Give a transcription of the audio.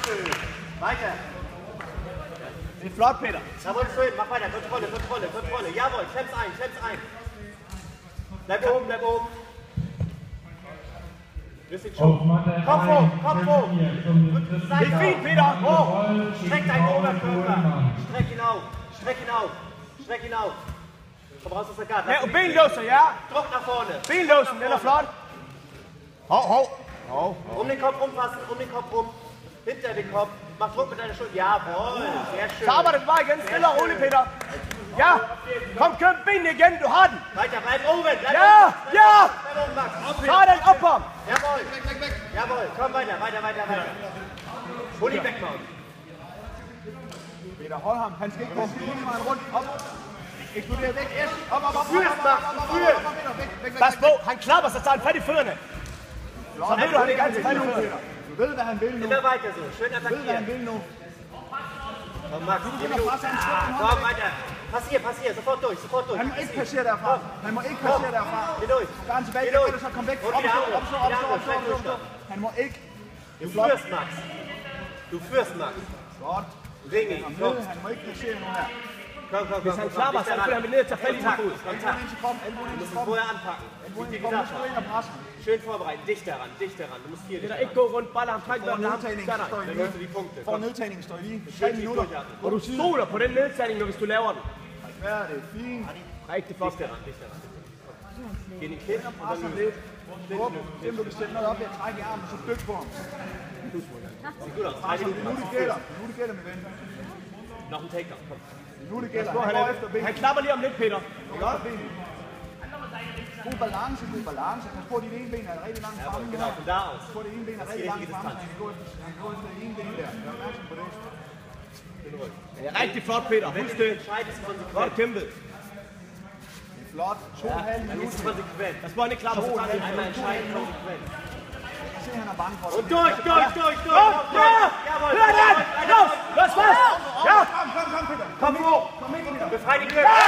schön. Weiter. Det er flot, Peter. Jawohl, schön. Mach weiter. Kontrolle, Kontrolle, Kontrolle. Jawohl, klemm's ein, klemm's ein. Bleib oben, bleib oben. Bisschen schon. Kopf hoch, Kopf hoch. Nicht viel, Peter. Hoch. Streck deinen Oberkörper. Streck ihn auf, streck ihn auf, streck ihn auf. Komm raus aus der Garde. Ja, und Ben løser, ja. Druck nach vorne. Ben løsen, den er flot. Hov. Um den Kopf rumfassen, um den Kopf rum. Hinter den Kopf. Mach Druck mit deiner Schulter. Jawohl, sehr schön. Så arbejder du bare igen. Stille og roligt, Peter. Ja. Kom, køb benene igen. Du har den. Weiter, bleib oben. Bleib Ja, oben. ja. Bleib oben, Max. Tag den op ham. Jawohl. Jawohl, komm weiter, weiter, weiter, weiter. Hol ihn weg, Mann. Peter, hold ham. Han skal ikke gå hele vejen rundt. Op. Eksploder væk. Op. Fyrst, Max. Fyrst. Pas på. Han klapper sig, så tager han fat i fødderne. Så ved du, han ikke altid fat i fødderne. Du ved, hvad han vil nu. Immer weiter so. Schön Du ved, hvad han attackieren. vil nu. Komm, Max. Komm, weiter. Passier. Sofort durch, sofort durch. Han må ikke passere derfra. Han må ikke passere derfra. Geh durch. Gør han tilbage. Geh durch. Så kom væk. Und Op, wieder stå. Han må ikke. Du führst, Max. Du führst, Max. Godt. Ring ihn. Komm, Han må ikke passere nu her. komm. Hvis han klapper, så vil han ned og tage fat i din fod. Kontakt. Ind til kroppen. Du musst ihn vorher anpacken. Wie ich dir Kom, gesagt stå ind habe. og pres ham. Schön vorbereiten. Dicht daran. Du musst hier Peter, dicht ikke gå rundt. Bare lad ham trække For vejret. Lad ham nedtagning gøre dig. står i Dann lige. holst du die Punkte. For Komm. nedtagning står i lige. 3 Schön tief minutter. durchatmen. Og du stoler på den nedtagning, når hvis du laver den. Færdig. Fint. Rigtig flot. Dicht daran. Geh nicht hin. Und Pres ham dann lidt. Skub. Se om du kan sætte noget op ved at trække i armen, så dyk på ham. sieht gut aus. 3 Altså, Minuten. nu det gælder. Nu det gælder, min ven. Noch ein Takedown. Komm. Nu det gælder. Han, Han går efter ben. han klapper lige om lidt, Peter. Godt ben. God balance. Pas på, at dit ene ben er rigtig langt fremme. Genau, von da aus. På det ene ben er rigtig langt fremme. Han kan gå efter det ene ben der. Vær opmærksom på det. Det er rigtig flot, Peter. Wenn du entscheidest, konsequent. Godt kæmpet. Flot. 2,5 Dann ist es minutter. konsequent. Pas på, han ikke klapper, så tager han Einmal entscheiden, konsequent. Jeg kan se, at han er bange for det. Und durch. Kom, ja! Hør den! Los! Løs fast! Ja! Kom, Peter. Komm hoch. Befrei die Köpfe.